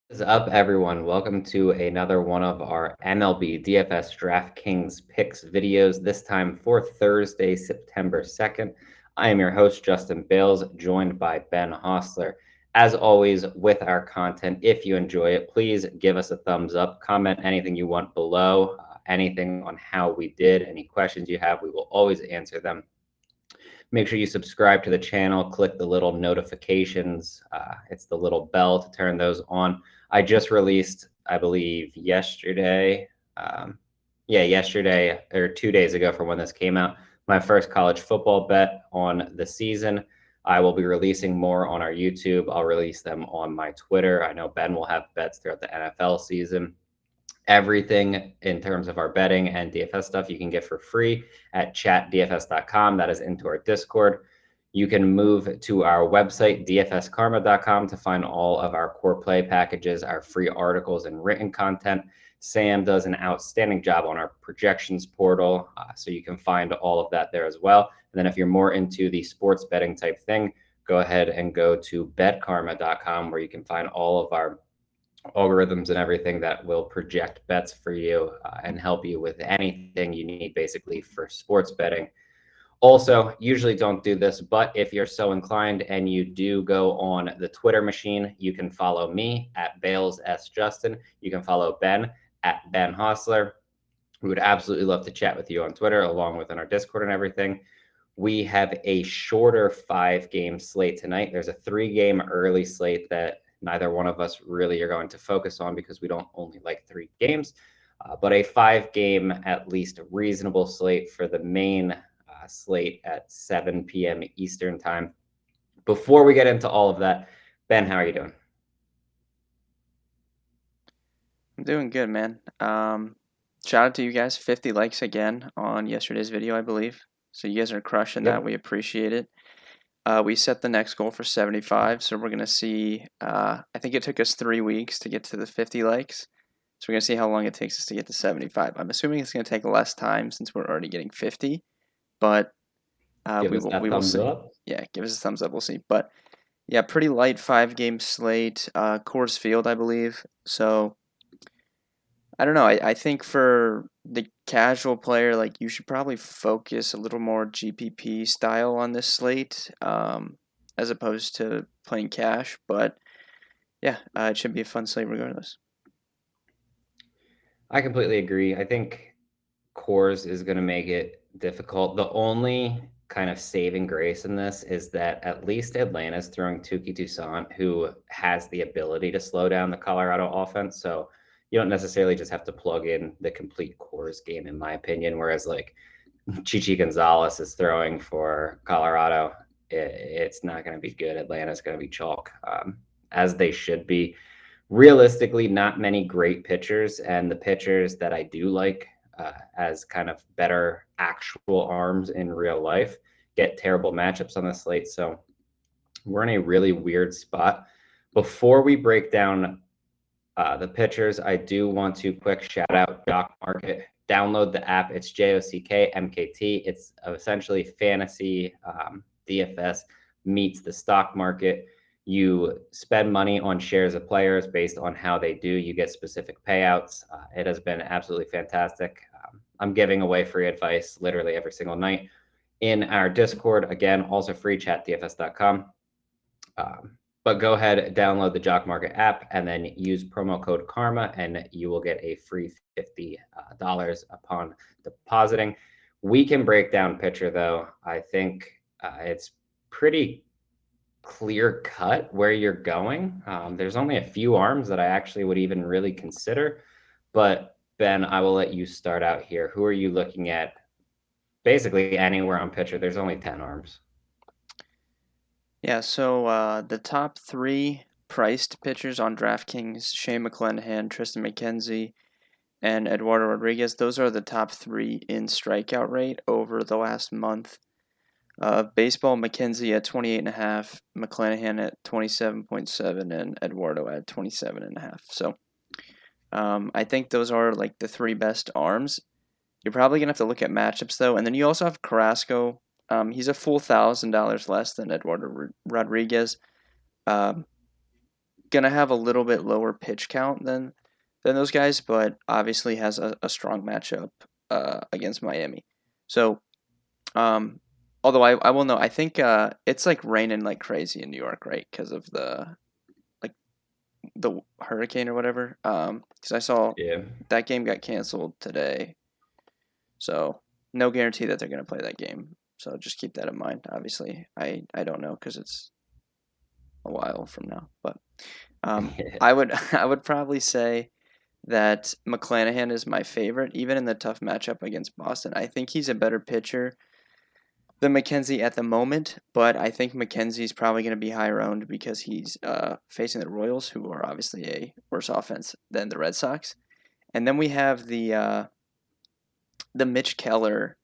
What is up, everyone? Welcome to another one of our MLB DFS DraftKings Picks videos, this time for Thursday, September 2nd. I am your host, Justin Bales, joined by Ben Hostler. As always, with our content, if you enjoy it, please give us a thumbs up, comment anything you want below, anything on how we did, any questions you have, we will always answer them. Make sure you subscribe to the channel, click the little notifications. It's the little bell to turn those on. I just released, I believe, yesterday. Yesterday or 2 days ago from when this came out, my first college football bet on the season. I will be releasing more on our YouTube. I'll release them on my Twitter. I know Ben will have bets throughout the NFL season. Everything in terms of our betting and DFS stuff you can get for free at chatdfs.com. That is into our Discord. You can move to our website, dfskarma.com, to find all of our core play packages, our free articles, and written content. Sam does an outstanding job on our projections portal, so you can find all of that there as well. And then if you're more into the sports betting type thing, go ahead and go to betkarma.com, where you can find all of our algorithms and everything that will project bets for you and help you with anything you need basically for sports betting. Also, usually don't do this, but if you're so inclined and you do go on the Twitter machine, you can follow me at Bales S. Justin. You can follow Ben at Ben Hostler. We would absolutely love to chat with you on Twitter, along with in our Discord and everything. We have a shorter 5-game slate tonight. There's a 3-game early slate that neither one of us really are going to focus on because we don't only like 3 games, but a 5-game, at least reasonable slate for the main slate at 7 p.m. Eastern time. Before we get into all of that, Ben, how are you doing? I'm doing good, man. Shout out to you guys. 50 likes again on yesterday's video, I believe. So you guys are crushing that. We appreciate it. We set the next goal for 75, so we're going to see. I think it took us 3 weeks to get to the 50 likes. So we're going to see how long it takes us to get to 75. I'm assuming it's going to take less time since we're already getting 50, but we will see. Up. Yeah, give us a thumbs up. We'll see. But yeah, pretty light 5-game slate. Coors Field, I believe. So I don't know. I think for the casual player, like you should probably focus a little more GPP style on this slate, as opposed to playing cash. But yeah, it should be a fun slate regardless. I completely agree. I think Coors is going to make it difficult. The only kind of saving grace in this is that at least Atlanta's throwing Tuki Toussaint, who has the ability to slow down the Colorado offense. So you don't necessarily just have to plug in the complete Coors game, in my opinion. Whereas like Chichi Gonzalez is throwing for Colorado, it's not going to be good. Atlanta's going to be chalk, as they should be. Realistically, not many great pitchers, and the pitchers that I do like as kind of better actual arms in real life get terrible matchups on the slate. So we're in a really weird spot. Before we break down the pitchers, I do want to quick shout out Jock Market. Download the app. It's JOCKMKT. It's essentially fantasy DFS meets the stock market. You spend money on shares of players based on how they do. You get specific payouts. It has been absolutely fantastic. I'm giving away free advice literally every single night in our Discord. Again, also free, chatdfs.com. But go ahead, download the Jock Market app, and then use promo code KARMA, and you will get a free $50 upon depositing. We can break down pitcher, though. I think it's pretty clear cut where you're going. There's only a few arms that I actually would even really consider. But Ben, I will let you start out here. Who are you looking at? Basically anywhere on pitcher. There's only 10 arms. Yeah, so the top 3 priced pitchers on DraftKings: Shane McClanahan, Tristan McKenzie, and Eduardo Rodriguez. Those are the top 3 in strikeout rate over the last month. Baseball, McKenzie at 28.5, McClanahan at 27.7, and Eduardo at 27.5. So I think those are like the 3 best arms. You're probably gonna have to look at matchups though, and then you also have Carrasco. He's a full $1,000 less than Eduardo Rodriguez. gonna have a little bit lower pitch count than those guys, but obviously has a strong matchup against Miami. So, um, although I will know, I think it's like raining like crazy in New York, right? Because of like the hurricane or whatever. Because I saw Yeah. that game got canceled today, so no guarantee that they're gonna play that game. So just keep that in mind. Obviously, I don't know because it's a while from now, but I would I would probably say that McClanahan is my favorite, even in the tough matchup against Boston. I think he's a better pitcher than McKenzie at the moment, but I think McKenzie's probably going to be higher owned because he's facing the Royals, who are obviously a worse offense than the Red Sox. And then we have the Mitch Keller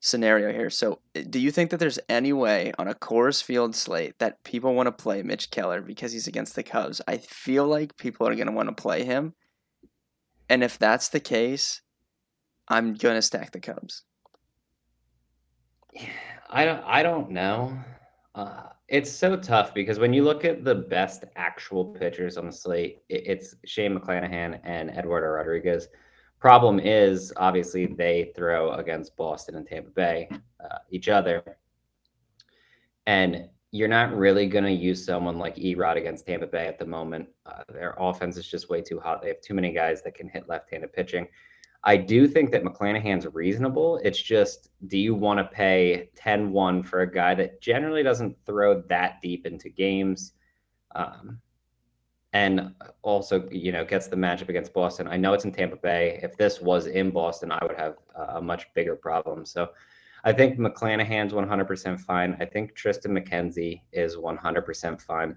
scenario here. So, do you think that there's any way on a Coors Field slate that people want to play Mitch Keller because he's against the Cubs? I feel like people are going to want to play him. And if that's the case, I'm going to stack the Cubs. I don't know. It's so tough because when you look at the best actual pitchers on the slate, it's Shane McClanahan and Eduardo Rodriguez. Problem is, obviously, they throw against Boston and Tampa Bay, each other, and you're not really going to use someone like Erod against Tampa Bay at the moment. Their offense is just way too hot. They have too many guys that can hit left-handed pitching. I do think that McClanahan's reasonable. It's just, do you want to pay 10-1 for a guy that generally doesn't throw that deep into games? And also, gets the matchup against Boston. I know it's in Tampa Bay. If this was in Boston, I would have a much bigger problem. So I think McClanahan's 100% fine. I think Tristan McKenzie is 100% fine.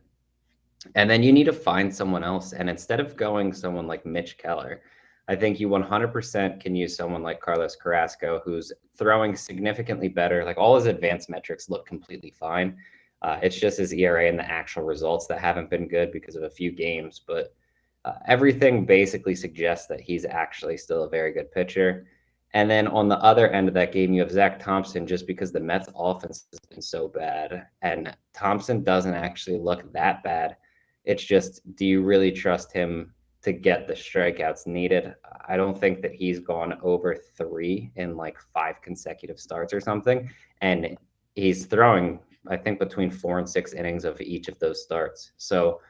And then you need to find someone else. And instead of going someone like Mitch Keller, I think you 100% can use someone like Carlos Carrasco, who's throwing significantly better. Like, all his advanced metrics look completely fine. It's just his ERA and the actual results that haven't been good because of a few games. But everything basically suggests that he's actually still a very good pitcher. And then on the other end of that game, you have Zach Thompson, just because the Mets offense has been so bad. And Thompson doesn't actually look that bad. It's just, do you really trust him to get the strikeouts needed? I don't think that he's gone over 3 in like 5 consecutive starts or something. And he's throwing, I think, between 4 and 6 innings of each of those starts. So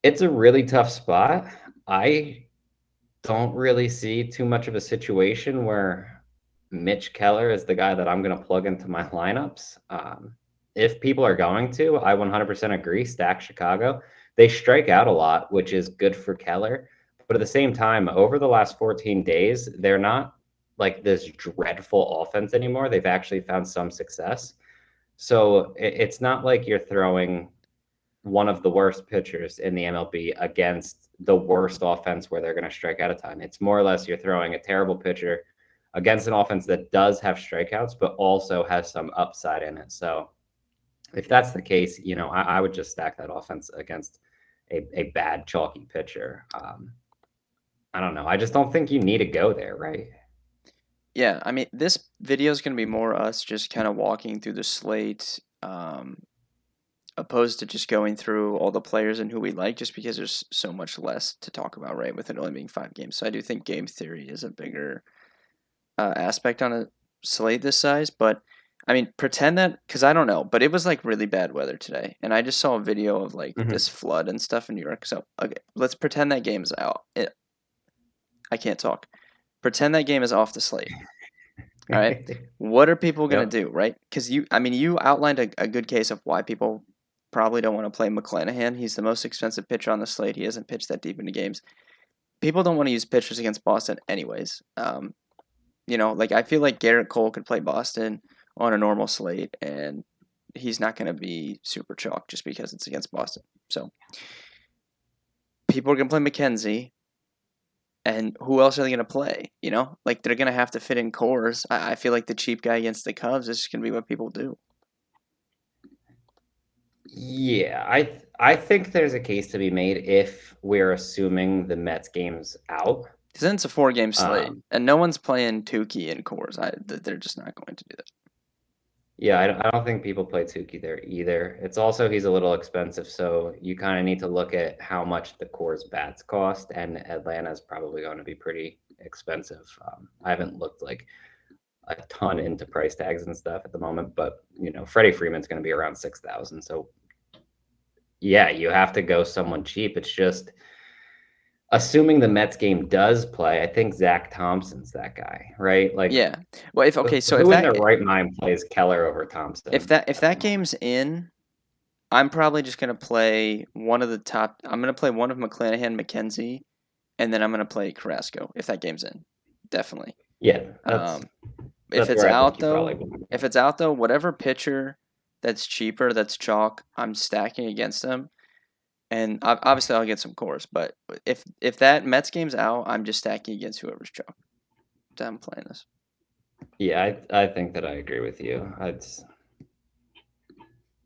it's a really tough spot. I don't really see too much of a situation where Mitch Keller is the guy that I'm going to plug into my lineups. If people are going to, I 100% agree, stack Chicago. They strike out a lot, which is good for Keller. But at the same time, over the last 14 days, they're not like this dreadful offense anymore. They've actually found some success. So it's not like you're throwing one of the worst pitchers in the MLB against the worst offense where they're going to strike out a ton. It's more or less you're throwing a terrible pitcher against an offense that does have strikeouts, but also has some upside in it. So if that's the case, I would just stack that offense against a bad, chalky pitcher. I don't know. I just don't think you need to go there, right? Yeah, I mean, this video is going to be more us just kind of walking through the slate, opposed to just going through all the players and who we like, just because there's so much less to talk about, right? With it only being 5 games, so I do think game theory is a bigger aspect on a slate this size. But I mean, pretend that, because I don't know, but it was like really bad weather today, and I just saw a video of like this flood and stuff in New York. So okay, let's pretend that game is out. I can't talk. Pretend that game is off the slate. All right. What are people going to Yep. do, right? Because you outlined a good case of why people probably don't want to play McClanahan. He's the most expensive pitcher on the slate. He hasn't pitched that deep into games. People don't want to use pitchers against Boston anyways. Like I feel like Garrett Cole could play Boston on a normal slate, and he's not going to be super chalk just because it's against Boston. So people are going to play McKenzie. And who else are they going to play? Like they're going to have to fit in cores. I feel like the cheap guy against the Cubs is just going to be what people do. Yeah, I think there's a case to be made if we're assuming the Mets game's out. Because then it's a 4-game slate, Um, and no one's playing Tukey in cores. They're just not going to do that. Yeah, I don't think people play Tukey there either. It's also he's a little expensive, so you kind of need to look at how much the core's bats cost, and Atlanta's probably going to be pretty expensive. I haven't looked like a ton into price tags and stuff at the moment, but Freddie Freeman's going to be around 6,000. So yeah, you have to go someone cheap. It's just assuming the Mets game does play. I think Zach Thompson's that guy, right? Like, Yeah. Well, so who in their right mind plays Keller over Thompson? if that game's in, I'm probably just gonna play one of the top. I'm gonna play one of McClanahan, McKenzie, and then I'm gonna play Carrasco if that game's in. Definitely. Yeah, that's If it's where I out think you probably though, would. if it's out though, whatever pitcher that's cheaper, that's chalk, I'm stacking against them. And obviously I'll get some cores, but if that Mets game's out, I'm just stacking against whoever's chalk. I'm playing this. Yeah, I think that I agree with you.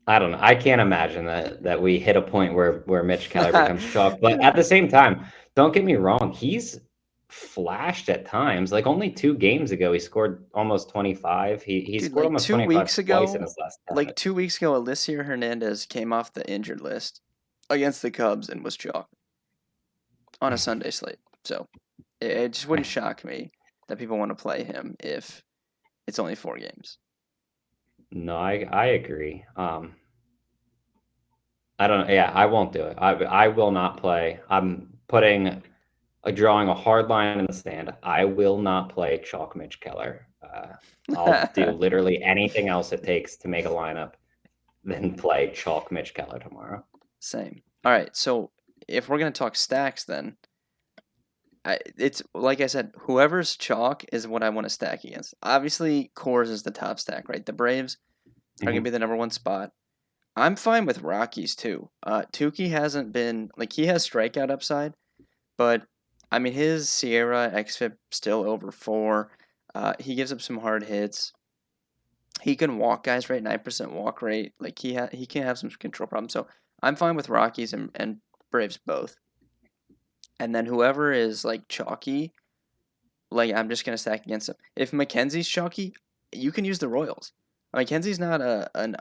I don't know. I can't imagine that we hit a point where Mitch Keller becomes chalk. But at the same time, don't get me wrong, he's flashed at times. Like only 2 games ago, he scored almost 25. He Dude, scored like almost 25 twice in his last 10. like 2 weeks ago, Alicia Hernandez came off the injured list against the Cubs and was chalk on a Sunday slate. So it just wouldn't shock me that people want to play him if it's only 4 games. No, I agree. I don't. Yeah, I won't do it. I will not play. I'm drawing a hard line in the sand. I will not play chalk Mitch Keller. I'll do literally anything else it takes to make a lineup than play chalk Mitch Keller tomorrow. Same. All right. So if we're gonna talk stacks, then it's like I said, whoever's chalk is what I want to stack against. Obviously, Coors is the top stack, right? The Braves are gonna be the number 1 spot. I'm fine with Rockies too. Tukey hasn't been like he has strikeout upside, but I mean his Sierra xFIP still over 4. He gives up some hard hits. He can walk guys, right? 9% walk rate. Like he can have some control problems. So I'm fine with Rockies and Braves both. And then whoever is like chalky, like I'm just gonna stack against him. If McKenzie's chalky, you can use the Royals. McKenzie's not an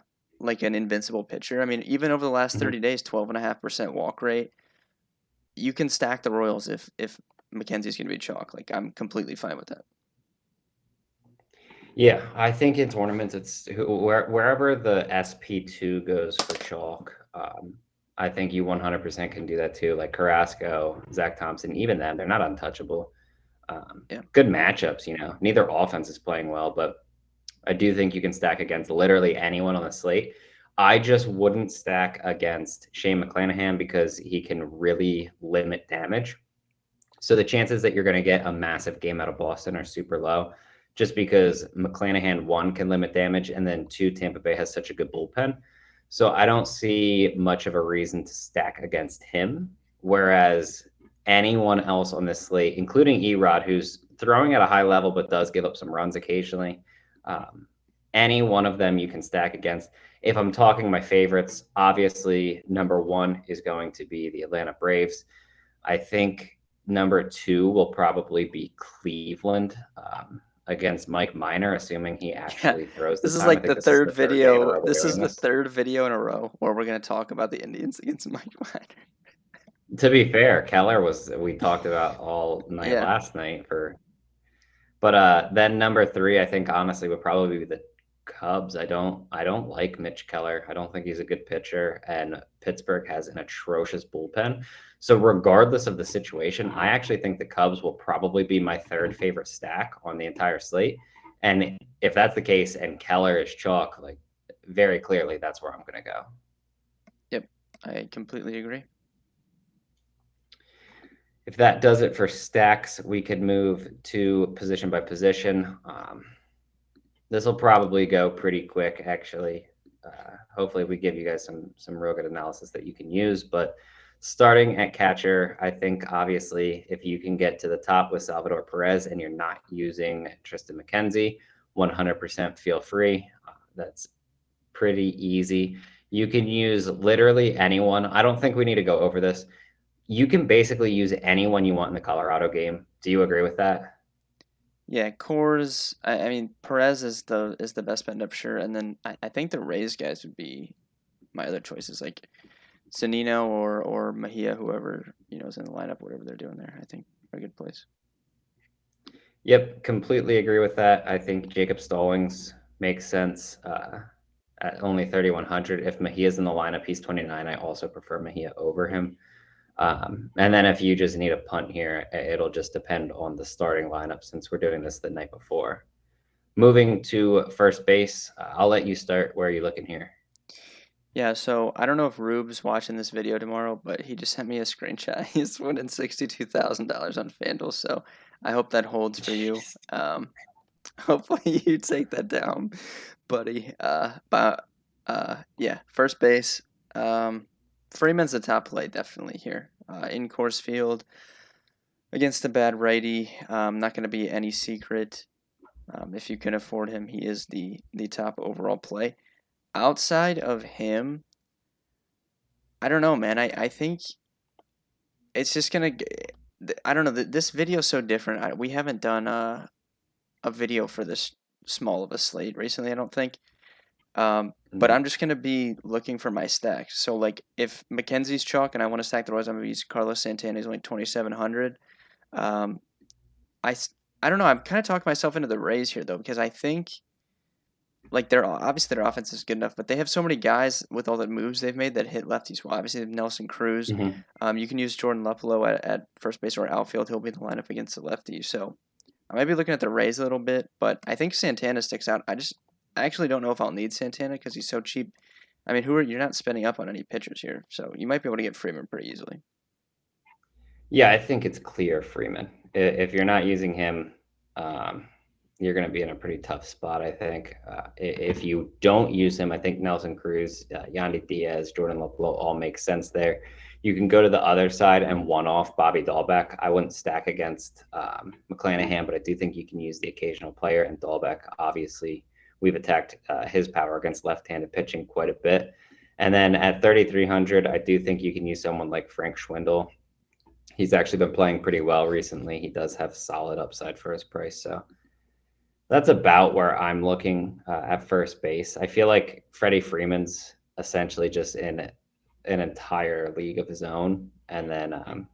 invincible pitcher. I mean, even over the last 30 days, 12.5% walk rate. You can stack the Royals if McKenzie's gonna be chalk. Like I'm completely fine with that. Yeah, I think in tournaments, it's wherever the SP2 goes for chalk. I think you 100% can do that too. Like Carrasco, Zach Thompson, even them, they're not untouchable. Yeah. Good matchups, Neither offense is playing well, but I do think you can stack against literally anyone on the slate. I just wouldn't stack against Shane McClanahan because he can really limit damage. So the chances that you're going to get a massive game out of Boston are super low, just because McClanahan, 1, can limit damage, and then 2, Tampa Bay has such a good bullpen. So I don't see much of a reason to stack against him. Whereas anyone else on this slate, including Erod, who's throwing at a high level but does give up some runs occasionally, any one of them you can stack against. If I'm talking my favorites, obviously number 1 is going to be the Atlanta Braves. I think number 2 will probably be Cleveland against Mike Minor, assuming he actually throws this this is time. like the third video. This is the third video in a row where we're going to talk about the Indians against Mike Minor. To be fair, Keller we talked about all night last night but then number 3, I think honestly would probably be the Cubs. I don't like Mitch Keller. I don't think he's a good pitcher, and Pittsburgh has an atrocious bullpen. So regardless of the situation, I actually think the Cubs will probably be my 3rd favorite stack on the entire slate. And if that's the case and Keller is chalk, like very clearly that's where I'm going to go. Yep, I completely agree. If that does it for stacks, we could move to position by position. This will probably go pretty quick, actually. Hopefully we give you guys some real good analysis that you can use. But starting at catcher, I think obviously if you can get to the top with Salvador Perez and you're not using Tristan McKenzie, 100% feel free. That's pretty easy. You can use literally anyone. I don't think we need to go over this. You can basically use anyone you want in the Colorado game. Do you agree with that? Yeah, Coors. I mean, Perez is the best bet up, sure, and then I think the Rays guys would be my other choices, like Zanino or Mejia, whoever is in the lineup, whatever they're doing there. I think are a good place. Yep, completely agree with that. I think Jacob Stallings makes sense at only 3,100. If Mejia's in the lineup, he's 29. I also prefer Mejia over him. And then if you just need a punt here, it'll just depend on the starting lineup since we're doing this the night before. Moving to first base, I'll let you start. Where are you looking here? Yeah, so I don't know if Rube's watching this video tomorrow, but he just sent me a screenshot. He's winning $62,000 on FanDuel, so I hope that holds for you. Hopefully you take that down, buddy. But yeah, first base. Freeman's the top play definitely here. In Coors Field against a bad righty, not going to be any secret. If you can afford him, he is the top overall play. Outside of him, I don't know, man. I think it's just gonna. I don't know. This video is so different. We haven't done a video for this small of a slate recently. I don't think. But I'm just gonna be looking for my stacks. So like, if McKenzie's chalk and I want to stack the Royals, I'm gonna use Carlos Santana. He's only 2,700. Um, I I don't know. I'm kind of talking myself into the Rays here though, because I think like obviously their offense is good enough, but they have so many guys with all the moves they've made that hit lefties well. Obviously, they have Nelson Cruz. You can use Jordan Luplow at first base or outfield. He'll be in the lineup against the lefties. So I might be looking at the Rays a little bit, but I think Santana sticks out. I actually don't know if I'll need Santana because he's so cheap. I mean, you're not spending up on any pitchers here, so you might be able to get Freeman pretty easily. Yeah, I think it's clear Freeman. If you're not using him, you're going to be in a pretty tough spot, I think. If you don't use him, I think Nelson Cruz, Yandy Diaz, Jordan Luplow all make sense there. You can go to the other side and one-off Bobby Dahlbeck. I wouldn't stack against McClanahan, but I do think you can use the occasional player. And Dahlbeck, obviously, we've attacked his power against left-handed pitching quite a bit. And then at 3,300, I do think you can use someone like Frank Schwindel. He's actually been playing pretty well recently. He does have solid upside for his price. So that's about where I'm looking at first base. I feel like Freddie Freeman's essentially just in an entire league of his own. And then,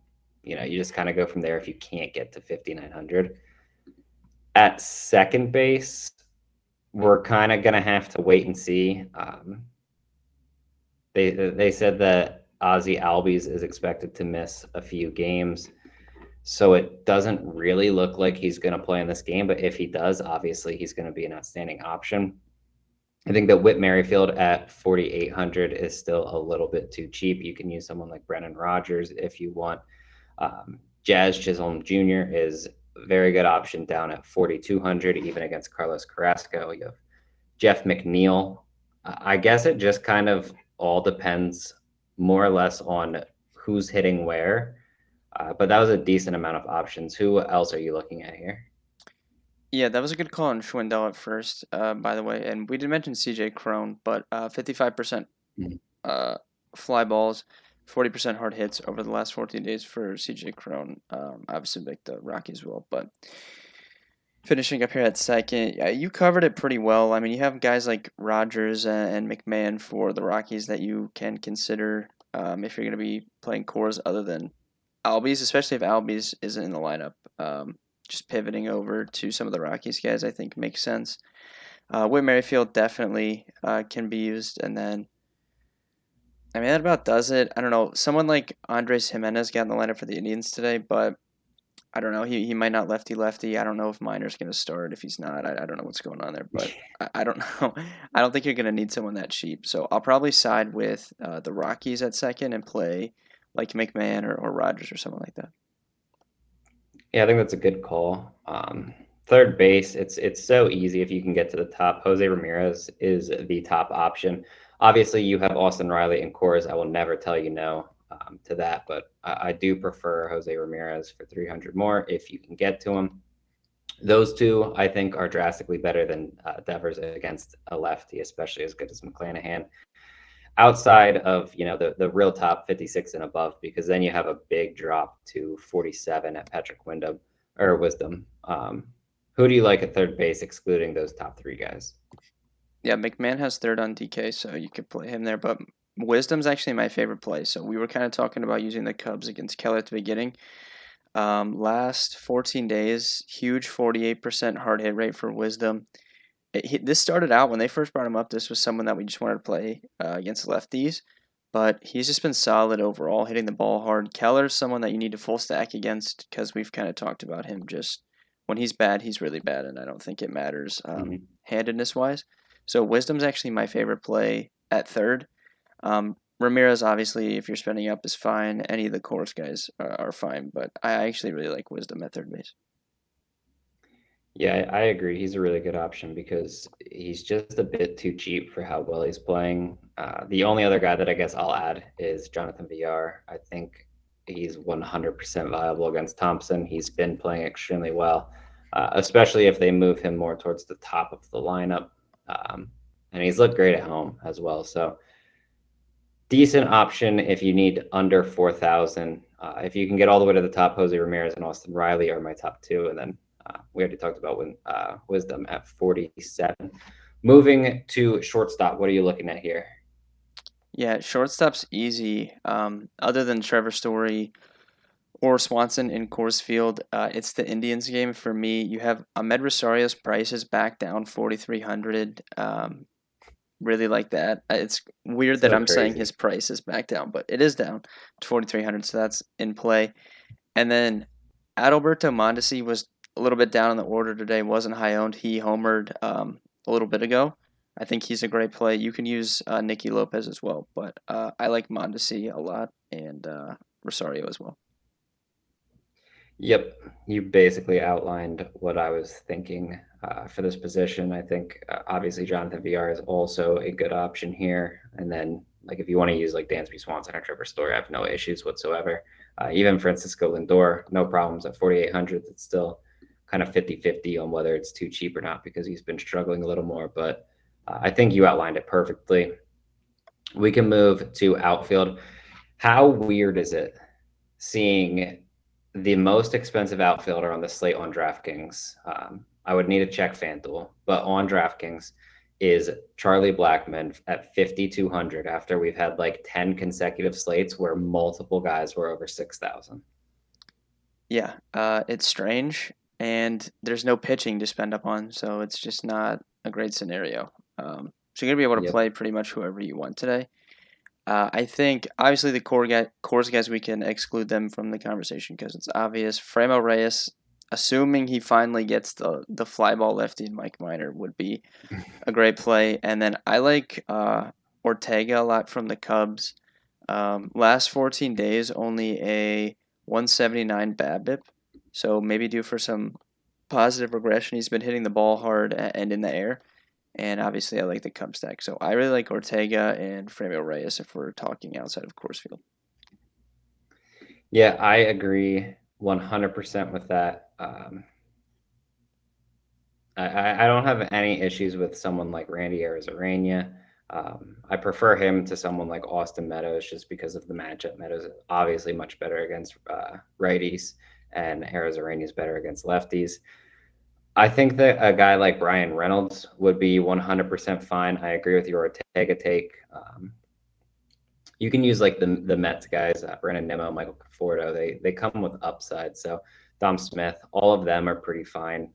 you just kind of go from there if you can't get to 5,900. At second base, we're kind of going to have to wait and see. They said that Ozzie Albies is expected to miss a few games. So it doesn't really look like he's going to play in this game. But if he does, obviously he's going to be an outstanding option. I think that Whit Merrifield at 4,800 is still a little bit too cheap. You can use someone like Brennan Rodgers if you want. Jazz Chisholm Jr. is a very good option down at 4,200, even against Carlos Carrasco. You have Jeff McNeil. I guess it just kind of all depends more or less on who's hitting where. But that was a decent amount of options. Who else are you looking at here? Yeah, that was a good call on Schwindel at first, by the way. And we did mention CJ Crone, but 55% fly balls, 40% hard hits over the last 14 days for CJ Crone. Obviously, like the Rockies will, but finishing up here at second, yeah, you covered it pretty well. I mean, you have guys like Rogers and McMahon for the Rockies that you can consider if you're going to be playing cores other than Albies, especially if Albies isn't in the lineup. Just pivoting over to some of the Rockies guys, I think makes sense. Whit Merrifield definitely can be used, and then I mean that about does it. I don't know. Someone like Andres Jimenez got in the lineup for the Indians today, but I don't know. He might not lefty. I don't know if Miner's going to start. If he's not, I don't know what's going on there, but I don't know. I don't think you're going to need someone that cheap. So I'll probably side with the Rockies at second and play like McMahon or Rogers or something like that. Yeah, I think that's a good call. Third base, it's so easy if you can get to the top. Jose Ramirez is the top option. Obviously, you have Austin Riley and Coors. I will never tell you no to that, but I do prefer Jose Ramirez for 300 more if you can get to him. Those two, I think, are drastically better than Devers against a lefty, especially as good as McClanahan. Outside of the real top 56 and above, because then you have a big drop to 47 at Patrick Wisdom, Who do you like at third base, excluding those top three guys? Yeah, McMahon has third on DK, so you could play him there. But Wisdom's actually my favorite play. So we were kind of talking about using the Cubs against Keller at the beginning. Last 14 days, huge 48% hard hit rate for Wisdom. This started out when they first brought him up. This was someone that we just wanted to play against lefties, but he's just been solid overall, hitting the ball hard. Keller's someone that you need to full stack against because we've kind of talked about him. Just when he's bad, he's really bad, and I don't think it matters handedness wise. So Wisdom's actually my favorite play at third. Ramirez, obviously, if you're spending up, is fine. Any of the Coors guys are fine, but I actually really like Wisdom at third base. Yeah, I agree. He's a really good option because he's just a bit too cheap for how well he's playing. The only other guy that I guess I'll add is Jonathan VR. I think he's 100% viable against Thompson. He's been playing extremely well, especially if they move him more towards the top of the lineup. And he's looked great at home as well. So decent option if you need under 4,000. If you can get all the way to the top, Jose Ramirez and Austin Riley are my top two, and then we already talked about Wisdom at 47. Moving to shortstop, what are you looking at here? Yeah, shortstop's easy. Other than Trevor Story or Swanson in Coors Field, it's the Indians game for me. You have Ahmed Rosario's price is back down 4,300. Really like that. It's weird that So I'm saying crazy. his price is back down, but it is down to 4,300, so that's in play. And then Adalberto Mondesi was a little bit down in the order today, wasn't high owned. He homered a little bit ago. I think he's a great play. You can use Nicky Lopez as well, but I like Mondesi a lot and Rosario as well. Yep, you basically outlined what I was thinking for this position. I think obviously Jonathan VR is also a good option here. And then, like, if you want to use like Dansby Swanson or Trevor Story, I have no issues whatsoever. Even Francisco Lindor, no problems at 4,800. It's still kind of 50-50 on whether it's too cheap or not because he's been struggling a little more. But I think you outlined it perfectly. We can move to outfield. How weird is it seeing the most expensive outfielder on the slate on DraftKings? I would need to check FanDuel, but on DraftKings is Charlie Blackmon at 5,200 after we've had like 10 consecutive slates where multiple guys were over 6,000. Yeah, it's strange, and there's no pitching to spend up on, so it's just not a great scenario. So you're gonna be able to Yep. play pretty much whoever you want today. I think obviously the Coors guys we can exclude them from the conversation because it's obvious. Framo Reyes, assuming he finally gets the fly ball lefty in Mike Minor, would be a great play. And then I like Ortega a lot from the Cubs. Last 14 days, only a 179 BABIP, so maybe due for some positive regression. He's been hitting the ball hard and in the air. And obviously, I like the Cubs stack. So I really like Ortega and Framil Reyes if we're talking outside of Coors Field. Yeah, I agree 100% with that. I don't have any issues with someone like Randy Arozarena. I prefer him to someone like Austin Meadows just because of the matchup. Meadows is obviously much better against righties, and Arozarena is better against lefties. I think that a guy like Brian Reynolds would be 100% fine. I agree with your Ortega take. You can use like the Mets guys, Brandon Nimmo, Michael Conforto. They come with upside. So Dom Smith, all of them are pretty fine.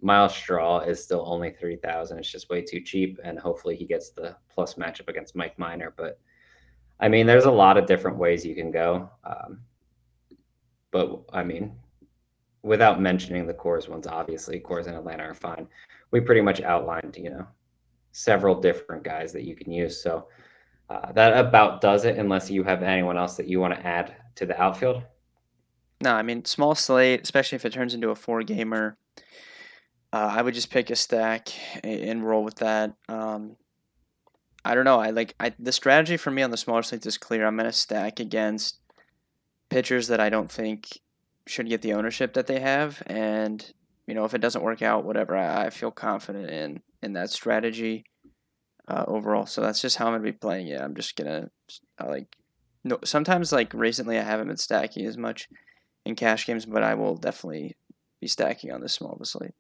Miles Straw is still only 3,000. It's just way too cheap, and hopefully he gets the plus matchup against Mike Minor. But I mean, there's a lot of different ways you can go. But I mean, without mentioning the Coors ones, obviously Coors and Atlanta are fine. We pretty much outlined, several different guys that you can use. So that about does it, unless you have anyone else that you want to add to the outfield. No, I mean, small slate, especially if it turns into a four-gamer. I would just pick a stack and roll with that. I don't know. The strategy for me on the smaller slates is clear. I'm gonna stack against pitchers that I don't think should get the ownership that they have, and if it doesn't work out, whatever. I feel confident in that strategy overall. So that's just how I'm gonna be playing it. I'm just gonna sometimes like recently I haven't been stacking as much in cash games, but I will definitely be stacking on this small of a slate.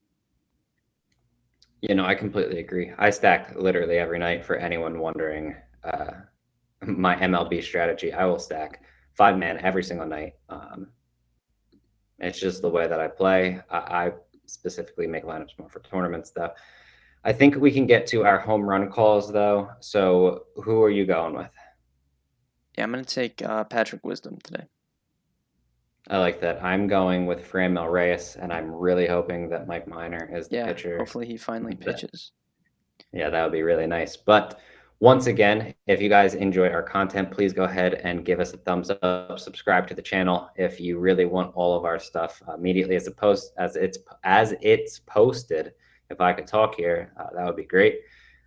I completely agree. I stack literally every night. For anyone wondering my MLB strategy, I will stack 5-man every single night. It's just the way that I play. I specifically make lineups more for tournaments, though. I think we can get to our home run calls, though. So who are you going with? Yeah, I'm going to take Patrick Wisdom today. I like that. I'm going with Franmil Reyes, and I'm really hoping that Mike Minor is the pitcher. Hopefully he finally pitches. Yeah, that would be really nice. But once again, if you guys enjoy our content, please go ahead and give us a thumbs up, subscribe to the channel if you really want all of our stuff immediately as it's posted. If I could talk here, that would be great.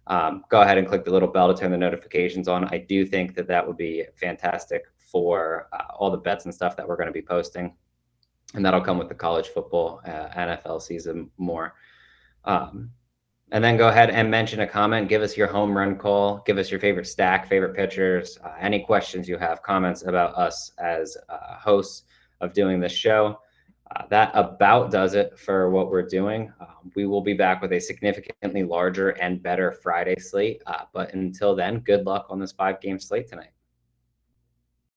Go ahead and click the little bell to turn the notifications on. I do think that would be fantastic for all the bets and stuff that we're going to be posting. And that'll come with the college football, NFL season more. And then go ahead and mention a comment. Give us your home run call. Give us your favorite stack, favorite pitchers, any questions you have, comments about us as hosts of doing this show. That about does it for what we're doing. We will be back with a significantly larger and better Friday slate. But until then, good luck on this 5-game slate tonight.